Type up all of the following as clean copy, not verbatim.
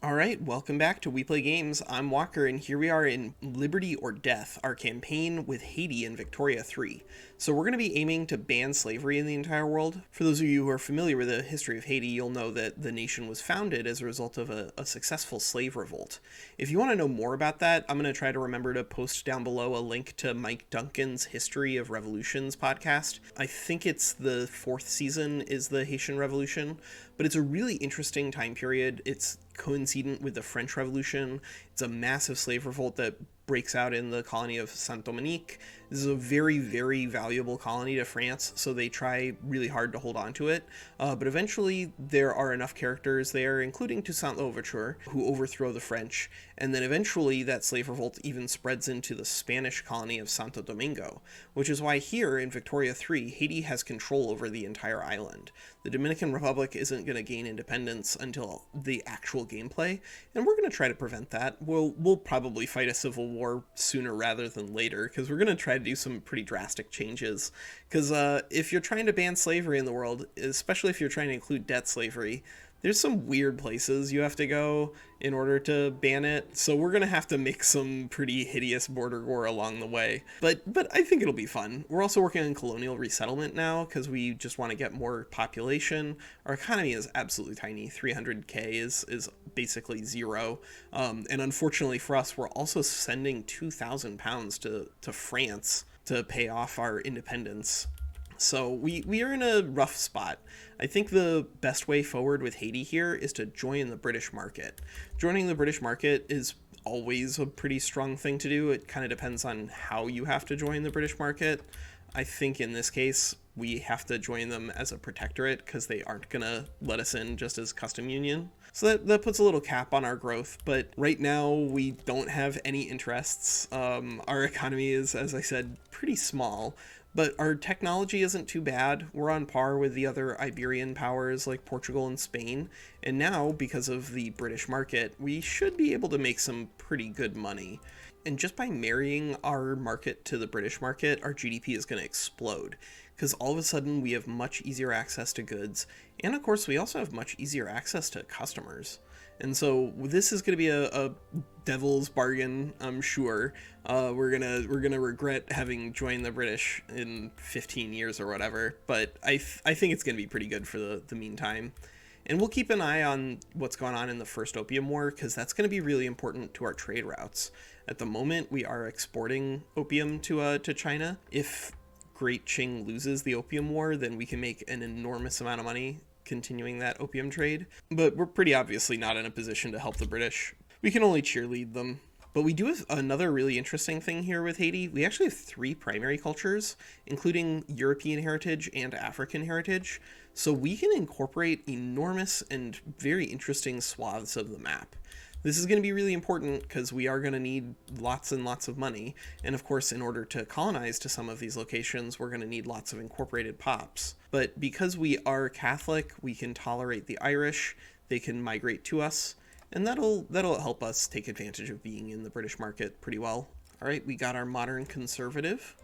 All right, welcome back to We Play Games. I'm Walker, and here we are in Liberty or Death, our campaign with Haiti in Victoria 3. So we're going to be aiming to ban slavery in the entire world. For those of you who are familiar with the history of Haiti, you'll know that the nation was founded as a result of a successful slave revolt. If you want to know more about that, I'm going to try to remember to post down below a link to Mike Duncan's History of Revolutions podcast. I think it's the 4th season is the Haitian Revolution, but it's a really interesting time period. It's coincident with the French Revolution. It's a massive slave revolt that breaks out in the colony of Saint-Domingue. This is a very, very valuable colony to France, so they try really hard to hold on to it. But eventually, there are enough characters there, including Toussaint Louverture, who overthrow the French. And then eventually, that slave revolt even spreads into the Spanish colony of Santo Domingo, which is why here in Victoria 3, Haiti has control over the entire island. The Dominican Republic isn't going to gain independence until the actual gameplay, and we're going to try to prevent that. We'll probably fight a civil war sooner rather than later, because we're going to try to do some pretty drastic changes. Because if you're trying to ban slavery in the world, especially if you're trying to include debt slavery, there's some weird places you have to go in order to ban it, so we're gonna have to make some pretty hideous border gore along the way. But I think it'll be fun. We're also working on colonial resettlement now because we just want to get more population. Our economy is absolutely tiny. 300k is basically zero. And unfortunately for us, we're also sending 2,000 pounds to France to pay off our independence. So we are in a rough spot. I think the best way forward with Haiti here is to join the British market. Joining the British market is always a pretty strong thing to do. It kind of depends on how you have to join the British market. I think in this case, we have to join them as a protectorate because they aren't going to let us in just as custom union. So that puts a little cap on our growth, but right now we don't have any interests. Our economy is, as I said, pretty small, but our technology isn't too bad. We're on par with the other Iberian powers like Portugal and Spain, and now, because of the British market, we should be able to make some pretty good money. And just by marrying our market to the British market, our GDP is going to explode, because all of a sudden we have much easier access to goods, and of course we also have much easier access to customers. And so this is going to be a devil's bargain, I'm sure. We're gonna regret having joined the British in 15 years or whatever, but I think it's going to be pretty good for the meantime. And we'll keep an eye on what's going on in the First Opium War, because that's going to be really important to our trade routes. At the moment, we are exporting opium to China. If Great Qing loses the Opium War, then we can make an enormous amount of money continuing that opium trade. But we're pretty obviously not in a position to help the British. We can only cheerlead them. But we do have another really interesting thing here with Haiti. We actually have 3 primary cultures, including European heritage and African heritage. So we can incorporate enormous and very interesting swaths of the map. This is going to be really important because we are going to need lots and lots of money. And of course, in order to colonize to some of these locations, we're going to need lots of incorporated pops. But because we are Catholic, we can tolerate the Irish. They can migrate to us. And that'll help us take advantage of being in the British market pretty well. All right, we got our modern conservative.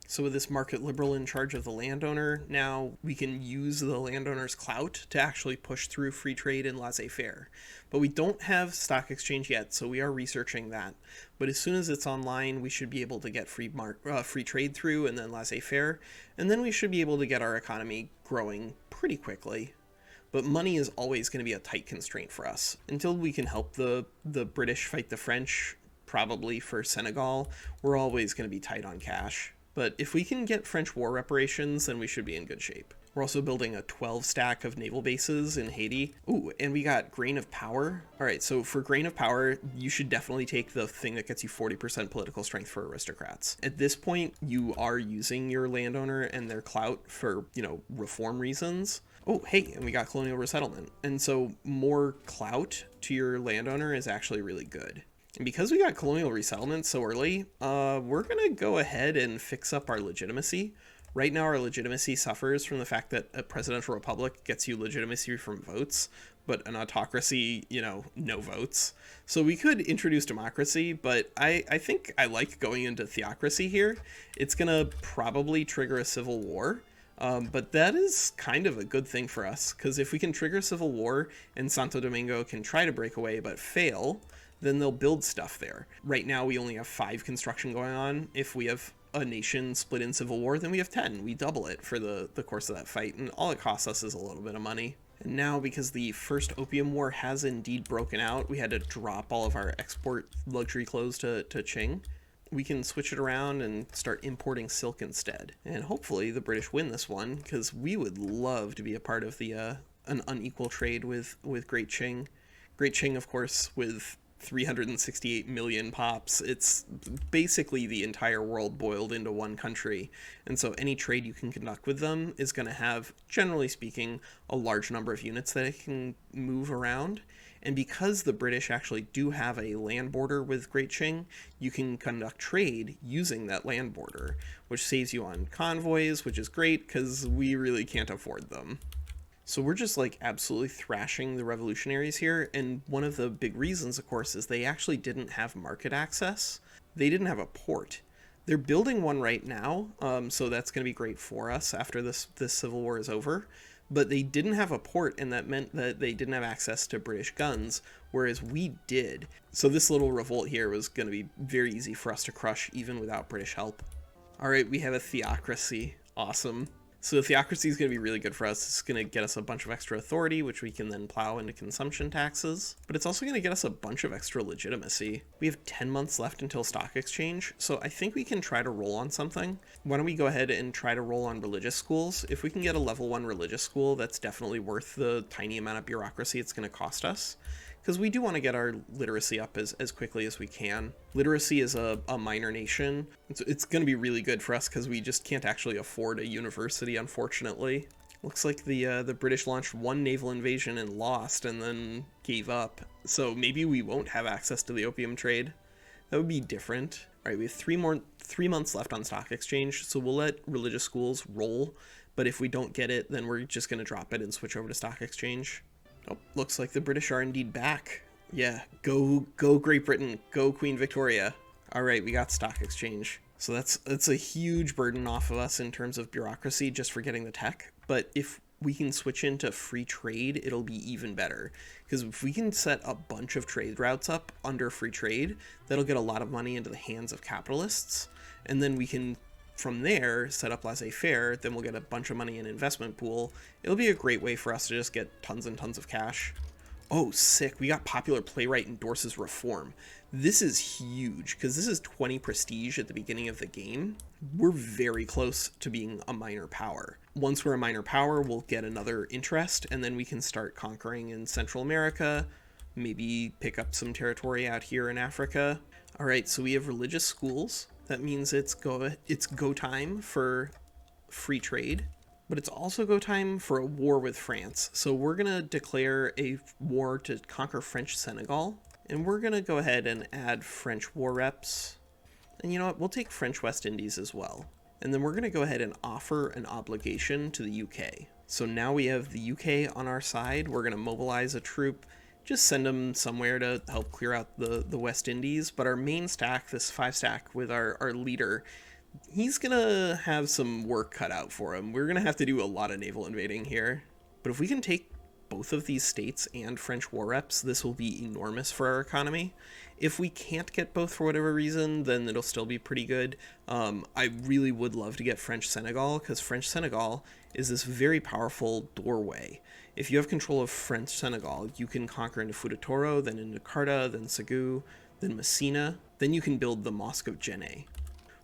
So with this market liberal in charge of the landowner, now we can use the landowner's clout to actually push through free trade and laissez-faire. But we don't have stock exchange yet, so we are researching that. But as soon as it's online, we should be able to get free trade through and then laissez-faire, and then we should be able to get our economy growing pretty quickly. But money is always going to be a tight constraint for us. Until we can help the British fight the French, probably for Senegal, we're always going to be tight on cash. But if we can get French war reparations, then we should be in good shape. We're also building a 12 stack of naval bases in Haiti. Ooh, and we got Grain of Power. All right, so for Grain of Power, you should definitely take the thing that gets you 40% political strength for aristocrats. At this point, you are using your landowner and their clout for, reform reasons. Oh, hey, and we got colonial resettlement. And so more clout to your landowner is actually really good. And because we got colonial resettlement so early, we're going to go ahead and fix up our legitimacy. Right now, our legitimacy suffers from the fact that a presidential republic gets you legitimacy from votes, but an autocracy, no votes. So we could introduce democracy, but I think I like going into theocracy here. It's going to probably trigger a civil war. But that is kind of a good thing for us, because if we can trigger civil war and Santo-Domingo can try to break away but fail, then they'll build stuff there. Right now we only have 5 construction going on. If we have a nation split in civil war, then we have 10. We double it for the course of that fight, and all it costs us is a little bit of money. And now, because the first opium war has indeed broken out, we had to drop all of our export luxury clothes to Qing. We can switch it around and start importing silk instead. And hopefully the British win this one, because we would love to be a part of the an unequal trade with Great Qing. Great Qing, of course, with 368 million pops. It's basically the entire world boiled into one country. And so any trade you can conduct with them is going to have, generally speaking, a large number of units that it can move around. And because the British actually do have a land border with Great Qing, you can conduct trade using that land border, which saves you on convoys, which is great because we really can't afford them. So we're just like absolutely thrashing the revolutionaries here, and one of the big reasons, of course, is they actually didn't have market access. They didn't have a port. They're building one right now, so that's going to be great for us after this civil war is over. But they didn't have a port, and that meant that they didn't have access to British guns, whereas we did. So this little revolt here was going to be very easy for us to crush, even without British help. All right, we have a theocracy. Awesome. So the theocracy is going to be really good for us. It's going to get us a bunch of extra authority, which we can then plow into consumption taxes. But it's also going to get us a bunch of extra legitimacy. We have 10 months left until stock exchange, so I think we can try to roll on something. Why don't we go ahead and try to roll on religious schools? If we can get a level 1 religious school, that's definitely worth the tiny amount of bureaucracy it's going to cost us, because we do want to get our literacy up as quickly as we can. Literacy is a minor nation. It's going to be really good for us because we just can't actually afford a university, unfortunately. Looks like the British launched one naval invasion and lost and then gave up. So maybe we won't have access to the opium trade. That would be different. All right, we have 3 months left on stock exchange, so we'll let religious schools roll. But if we don't get it, then we're just going to drop it and switch over to stock exchange. Oh, looks like the British are indeed back. Yeah, go Great Britain, go Queen Victoria. All right, we got stock exchange. So that's a huge burden off of us in terms of bureaucracy just for getting the tech. But if we can switch into free trade, it'll be even better. Because if we can set a bunch of trade routes up under free trade, that'll get a lot of money into the hands of capitalists. And then we can, from there, set up laissez-faire, then we'll get a bunch of money in investment pool. It'll be a great way for us to just get tons and tons of cash. Oh, sick. We got popular playwright endorses reform. This is huge, because this is 20 prestige at the beginning of the game. We're very close to being a minor power. Once we're a minor power, we'll get another interest, and then we can start conquering in Central America, maybe pick up some territory out here in Africa. All right, so we have religious schools. That means it's go time for free trade, but it's also go time for a war with France. So we're going to declare a war to conquer French Senegal, and we're going to go ahead and add French war reps. And you know what? We'll take French West Indies as well. And then we're going to go ahead and offer an obligation to the UK. So now we have the UK on our side. We're going to mobilize a troop, just send them somewhere to help clear out the West Indies. But our main stack, this 5-stack with our leader, he's going to have some work cut out for him. We're going to have to do a lot of naval invading here. But if we can take both of these states and French war reps, this will be enormous for our economy. If we can't get both for whatever reason, then it'll still be pretty good. I really would love to get French Senegal, because French Senegal is this very powerful doorway. If you have control of French Senegal, you can conquer into Futatoro, then into Carta, then Ségou, then Messina. Then you can build the Mosque of Djenné,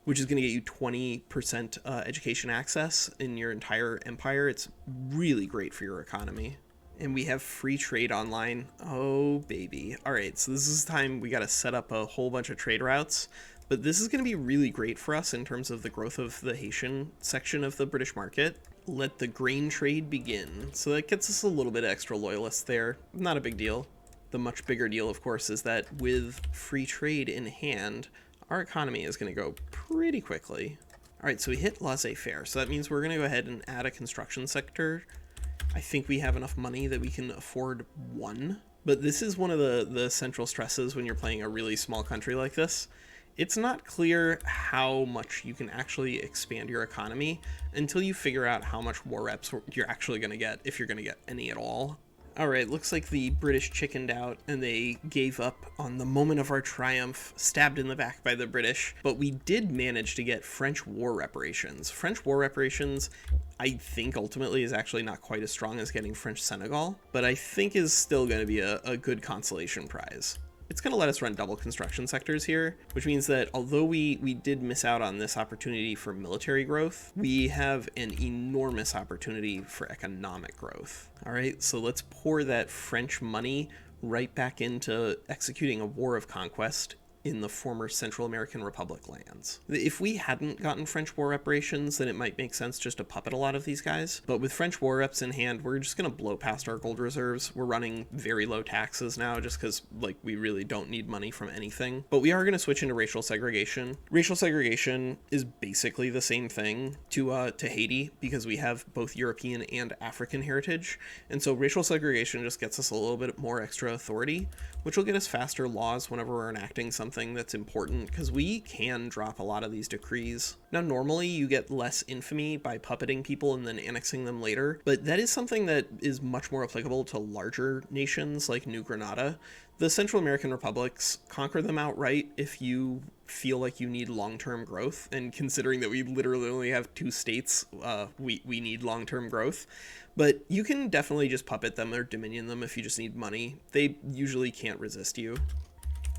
which is going to get you 20% education access in your entire empire. It's really great for your economy. And we have free trade online. Oh, baby. All right, so this is time we got to set up a whole bunch of trade routes. But this is going to be really great for us in terms of the growth of the Haitian section of the British market. Let the grain trade begin. So that gets us a little bit extra loyalists there. Not a big deal. The much bigger deal, of course, is that with free trade in hand, our economy is going to go pretty quickly. All right, so we hit laissez-faire. So that means we're going to go ahead and add a construction sector. I think we have enough money that we can afford one. But this is one of the central stresses when you're playing a really small country like this, It's not clear how much you can actually expand your economy until you figure out how much war reps you're actually going to get, if you're going to get any at all. Alright, looks like the British chickened out and they gave up on the moment of our triumph, stabbed in the back by the British, but we did manage to get French war reparations. French war reparations, I think ultimately is actually not quite as strong as getting French Senegal, but I think is still going to be a good consolation prize. It's going to let us run double construction sectors here, which means that although we did miss out on this opportunity for military growth, we have an enormous opportunity for economic growth. All right, so let's pour that French money right back into executing a war of conquest in the former Central American Republic lands. If we hadn't gotten French war reparations, then it might make sense just to puppet a lot of these guys. But with French war reps in hand, we're just going to blow past our gold reserves. We're running very low taxes now just because, like, we really don't need money from anything. But we are going to switch into racial segregation. Racial segregation is basically the same thing to Haiti because we have both European and African heritage. And so racial segregation just gets us a little bit more extra authority, which will get us faster laws whenever we're enacting something that's important, because we can drop a lot of these decrees. Now, normally you get less infamy by puppeting people and then annexing them later, but that is something that is much more applicable to larger nations like New Granada. The Central American republics, conquer them outright if you feel like you need long-term growth, and considering that we literally only have 2 states, we need long-term growth. But you can definitely just puppet them or dominion them if you just need money. They usually can't resist you.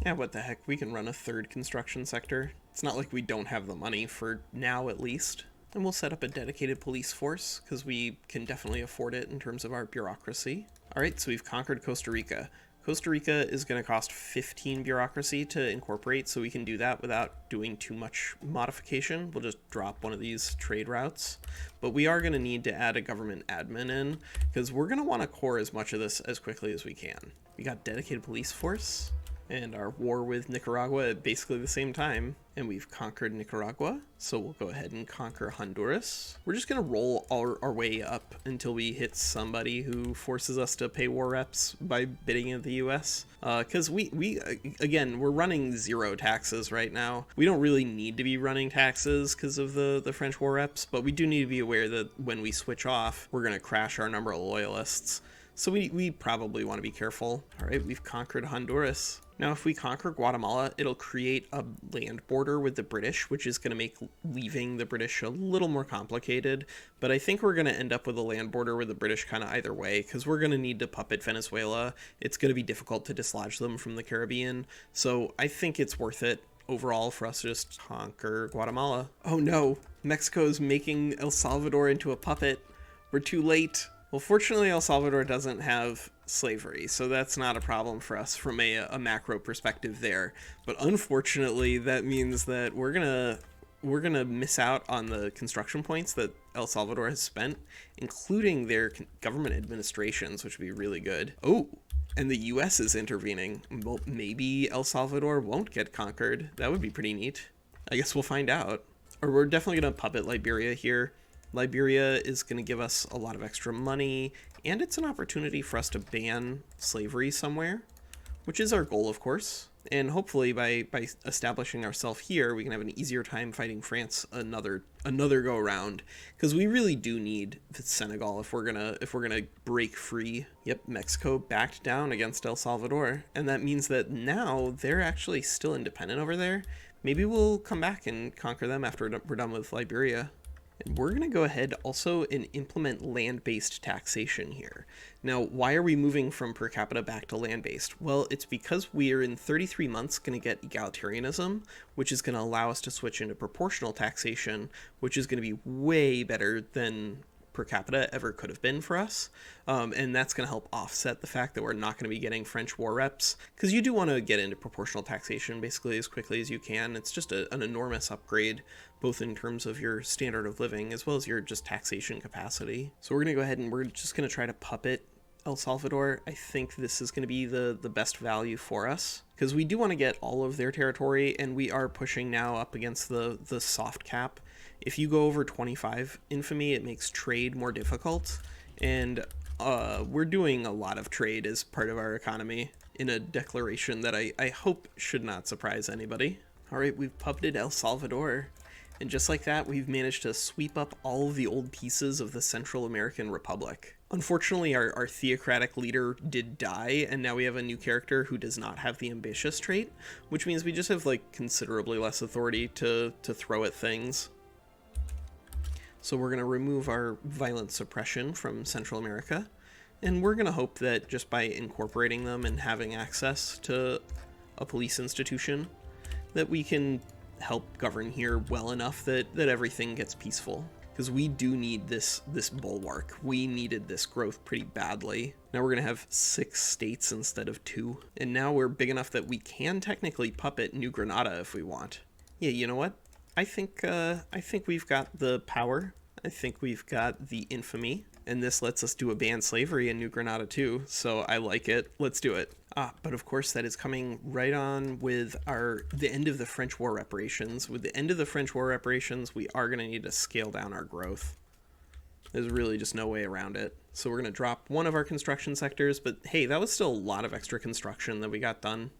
Yeah, what the heck, we can run a 3rd construction sector. It's not like we don't have the money, for now at least. And we'll set up a dedicated police force, because we can definitely afford it in terms of our bureaucracy. Alright, so we've conquered Costa Rica. Costa Rica is going to cost 15 bureaucracy to incorporate, so we can do that without doing too much modification. We'll just drop one of these trade routes. But we are going to need to add a government admin in, because we're going to want to core as much of this as quickly as we can. We got dedicated police force, and our war with Nicaragua at basically the same time. And we've conquered Nicaragua, so we'll go ahead and conquer Honduras. We're just going to roll our way up until we hit somebody who forces us to pay war reps by bidding in the US. Because again, we're running 0 taxes right now. We don't really need to be running taxes because of the French war reps, but we do need to be aware that when we switch off, we're going to crash our number of loyalists. So we probably want to be careful. All right, we've conquered Honduras. Now, if we conquer Guatemala, it'll create a land border with the British, which is going to make leaving the British a little more complicated. But I think we're going to end up with a land border with the British kind of either way, because we're going to need to puppet Venezuela. It's going to be difficult to dislodge them from the Caribbean. So I think it's worth it overall for us to just conquer Guatemala. Oh no, Mexico's making El Salvador into a puppet. We're too late. Well, fortunately, El Salvador doesn't have slavery, so that's not a problem for us from a macro perspective there. But unfortunately, that means that we're gonna miss out on the construction points that El Salvador has spent, including their government administrations, which would be really good. Oh, and the U.S. is intervening. Well, maybe El Salvador won't get conquered. That would be pretty neat. I guess we'll find out. Or we're definitely gonna puppet Liberia here. Liberia is going to give us a lot of extra money, and it's an opportunity for us to ban slavery somewhere, which is our goal, of course. And hopefully by establishing ourselves here, we can have an easier time fighting France another go around, because we really do need Senegal if we're gonna break free. Yep, Mexico backed down against El Salvador, and that means that now they're actually still independent over there. Maybe we'll come back and conquer them after we're done with Liberia. And we're going to go ahead also and implement land-based taxation here. Now, why are we moving from per capita back to land-based? Well, it's because we are in 33 months going to get egalitarianism, which is going to allow us to switch into proportional taxation, which is going to be way better than per capita ever could have been for us. And that's going to help offset the fact that we're not going to be getting French war reps, because you do want to get into proportional taxation basically as quickly as you can. It's just an enormous upgrade, both in terms of your standard of living as well as your just taxation capacity. So we're going to go ahead and we're just going to try to puppet El Salvador. I think this is going to be the best value for us, because we do want to get all of their territory, and we are pushing now up against the soft cap. If you go over 25 infamy, it makes trade more difficult, and we're doing a lot of trade as part of our economy in a declaration that I hope should not surprise anybody. All right, we've puppeted El Salvador. And just like that, we've managed to sweep up all of the old pieces of the Central American Republic. Unfortunately, our theocratic leader did die, and now we have a new character who does not have the ambitious trait, which means we just have like considerably less authority to throw at things. So we're going to remove our violent suppression from Central America, and we're going to hope that just by incorporating them and having access to a police institution, that we can help govern here well enough that everything gets peaceful. Because we do need this bulwark. We needed this growth pretty badly. Now we're going to have 6 states instead of 2. And now we're big enough that we can technically puppet New Granada if we want. Yeah, you know what? I think we've got the power. I think we've got the infamy. And this lets us do a ban slavery in New Granada too, so I like it. Let's do it. But of course that is coming right on with the end of the French War reparations. With the end of the French War reparations, we are going to need to scale down our growth. There's really just no way around it. So we're going to drop one of our construction sectors, but hey, that was still a lot of extra construction that we got done.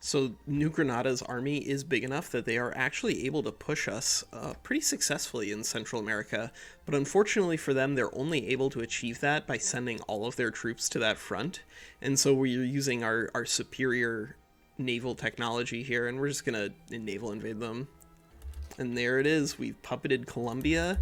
So New Granada's army is big enough that they are actually able to push us pretty successfully in Central America, but unfortunately for them, they're only able to achieve that by sending all of their troops to that front, and so we're using our superior naval technology here, and we're just gonna naval invade them. And there it is, we've puppeted Colombia.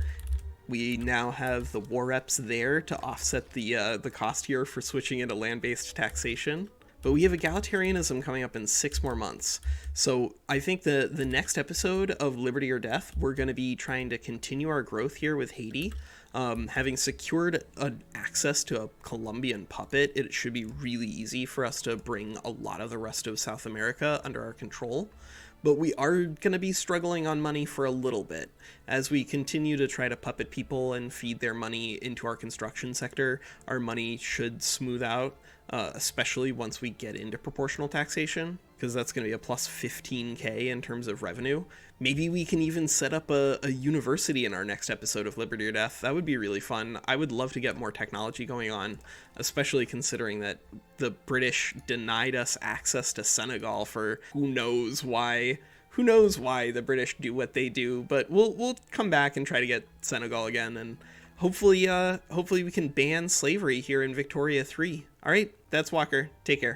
We now have the war reps there to offset the cost here for switching into land-based taxation. But we have egalitarianism coming up in 6 more months. So I think the next episode of Liberty or Death, we're going to be trying to continue our growth here with Haiti. Having secured access to a Colombian puppet, it should be really easy for us to bring a lot of the rest of South America under our control. But we are going to be struggling on money for a little bit. As we continue to try to puppet people and feed their money into our construction sector, our money should smooth out, especially once we get into proportional taxation, because that's going to be a plus 15k in terms of revenue. Maybe we can even set up a university in our next episode of Liberty or Death. That would be really fun. I would love to get more technology going on, especially considering that the British denied us access to Senegal for who knows why. Who knows why the British do what they do, but we'll come back and try to get Senegal again, and hopefully we can ban slavery here in Victoria 3. All right, that's Walker. Take care.